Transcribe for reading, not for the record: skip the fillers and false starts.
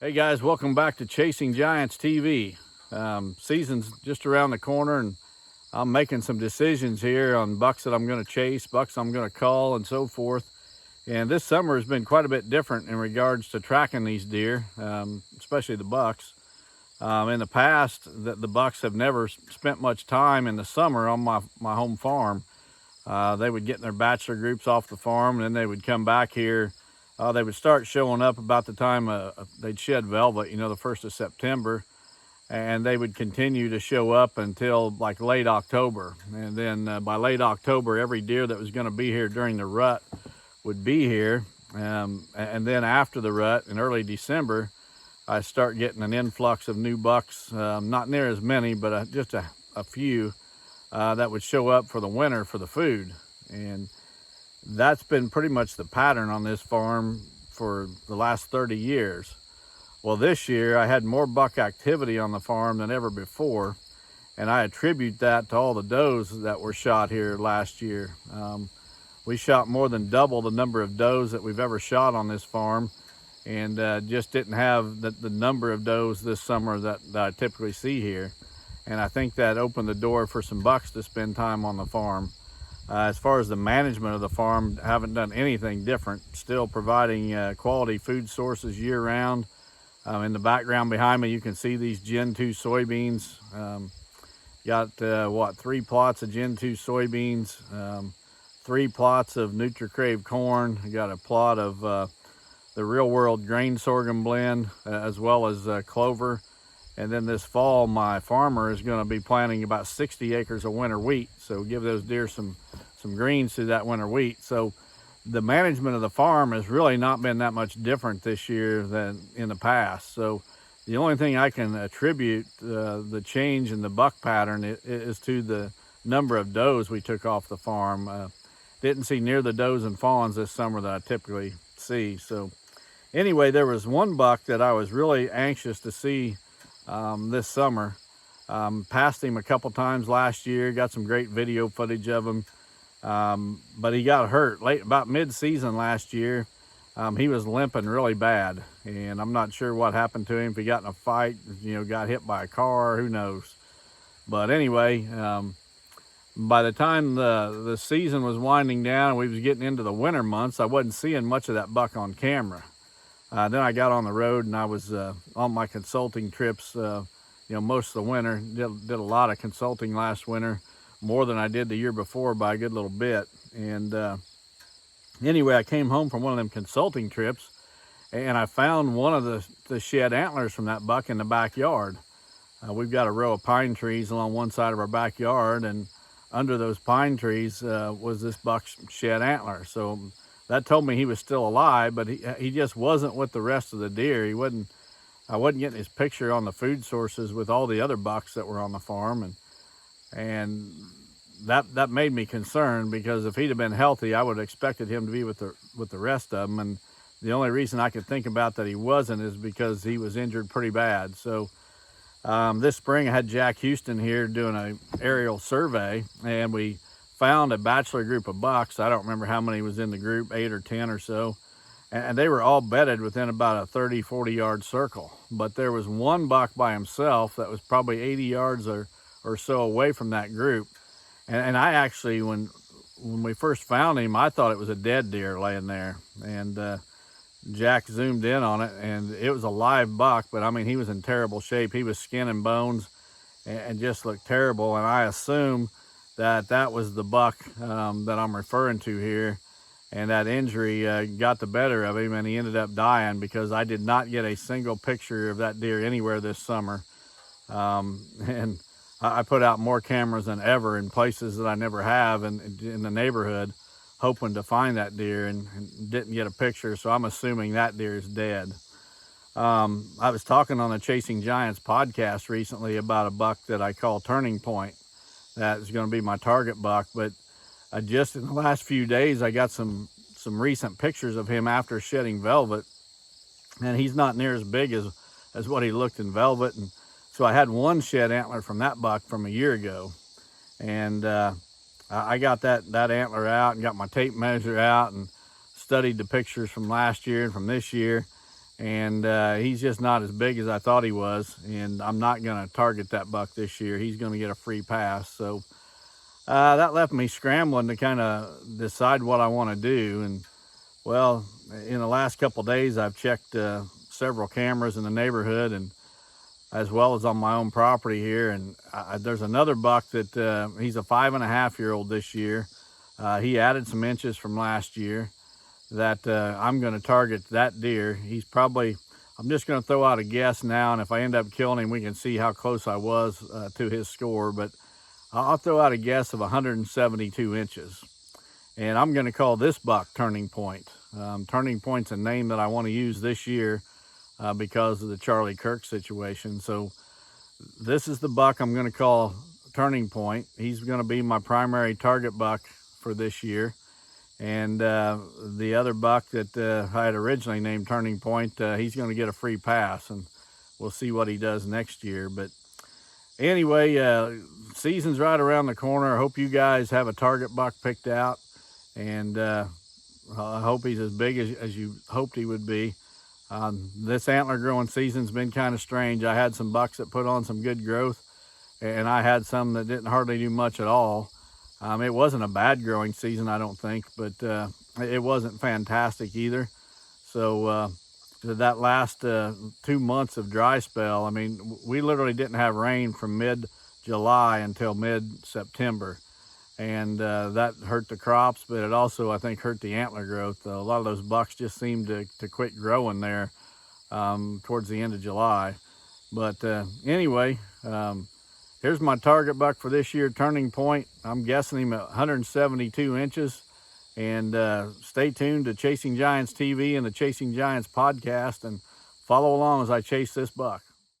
Hey guys, welcome back to Chasing Giants TV. Season's just around the corner, and I'm making some decisions here on bucks that I'm going to chase, bucks I'm going to call, and so forth. And this summer has been quite a bit different in regards to tracking these deer, especially the bucks. In the past, the bucks have never spent much time in the summer on my home farm. They would get in their bachelor groups off the farm, and then they would come back here. They would start showing up about the time they'd shed velvet, the 1st of September, and they would continue to show up until like late October. And then by late October, every deer that was going to be here during the rut would be here. And then after the rut in early December, I start getting an influx of new bucks, not near as many, but just a few that would show up for the winter for the food. And that's been pretty much the pattern on this farm for the last 30 years. Well, this year I had more buck activity on the farm than ever before, and I attribute that to all the does that were shot here last year. We shot more than double the number of does that we've ever shot on this farm, and just didn't have the number of does this summer that I typically see here. And I think that opened the door for some bucks to spend time on the farm. As far as the management of the farm, haven't done anything different. Still providing quality food sources year-round. In the background behind me, you can see these Gen 2 soybeans. Got 3 plots of Gen 2 soybeans, 3 plots of NutriCrave corn. I got a plot of the Real World grain sorghum blend, as well as clover. And then this fall, my farmer is going to be planting about 60 acres of winter wheat. So give those deer some greens through that winter wheat. So the management of the farm has really not been that much different this year than in the past. So the only thing I can attribute the change in the buck pattern is to the number of does we took off the farm. Didn't see near the does and fawns this summer that I typically see. So anyway, there was one buck that I was really anxious to see this summer. Passed him a couple times last year, got some great video footage of him, but he got hurt late, about mid-season last year. He was limping really bad, and I'm not sure what happened to him. If he got in a fight, got hit by a car, who knows. But anyway, by the time the season was winding down and we was getting into the winter months, I wasn't seeing much of that buck on camera. Then I got on the road, and I was on my consulting trips, most of the winter. Did a lot of consulting last winter, more than I did the year before by a good little bit. And anyway, I came home from one of them consulting trips, and I found one of the shed antlers from that buck in the backyard. We've got a row of pine trees along one side of our backyard, and under those pine trees was this buck's shed antler. So that told me he was still alive, but he just wasn't with the rest of the deer. I wasn't getting his picture on the food sources with all the other bucks that were on the farm, and that made me concerned, because if he'd have been healthy, I would have expected him to be with the rest of them. And the only reason I could think about that he wasn't is because he was injured pretty bad. So this spring I had Jack Houston here doing an aerial survey, and we found a bachelor group of bucks. I don't remember how many was in the group, 8 or 10 or so. And they were all bedded within about a 30, 40 yard circle. But there was one buck by himself that was probably 80 yards or so away from that group. And I actually, when we first found him, I thought it was a dead deer laying there. And Jack zoomed in on it, and it was a live buck, but I mean, he was in terrible shape. He was skin and bones and just looked terrible. And I assume that was the buck that I'm referring to here, and that injury got the better of him, and he ended up dying, because I did not get a single picture of that deer anywhere this summer. And I put out more cameras than ever in places that I never have in the neighborhood, hoping to find that deer, and didn't get a picture. So I'm assuming that deer is dead. I was talking on the Chasing Giants podcast recently about a buck that I call Turning Point. That is going to be my target buck, but just in the last few days, I got some recent pictures of him after shedding velvet, and he's not near as big as what he looked in velvet. And so I had one shed antler from that buck from a year ago, and I got that antler out and got my tape measure out and studied the pictures from last year and from this year. and he's just not as big as I thought he was, and I'm not going to target that buck this year. He's going to get a free pass. So that left me scrambling to kind of decide what I want to do. And well, in the last couple of days, I've checked several cameras in the neighborhood, and as well as on my own property here. And there's another buck that he's a 5.5-year-old this year. He added some inches from last year that I'm going to target that deer. He's probably, I'm just going to throw out a guess now, and if I end up killing him, we can see how close I was to his score. But I'll throw out a guess of 172 inches. And I'm going to call this buck Turning Point. Turning Point's a name that I want to use this year because of the Charlie Kirk situation. So this is the buck I'm going to call Turning Point. He's going to be my primary target buck for this year. And the other buck that I had originally named Turning Point, he's going to get a free pass, and we'll see what he does next year. But anyway, season's right around the corner. I hope you guys have a target buck picked out, and I hope he's as big as you hoped he would be. This antler growing season's been kind of strange. I had some bucks that put on some good growth, and I had some that didn't hardly do much at all. It wasn't a bad growing season, I don't think, but it wasn't fantastic either. So that last 2 months of dry spell, I mean, we literally didn't have rain from mid-July until mid-September. And that hurt the crops, but it also, I think, hurt the antler growth. A lot of those bucks just seemed to quit growing there towards the end of July. But anyway, here's my target buck for this year, Turning Point. I'm guessing him at 172 inches. And stay tuned to Chasing Giants TV and the Chasing Giants podcast, and follow along as I chase this buck.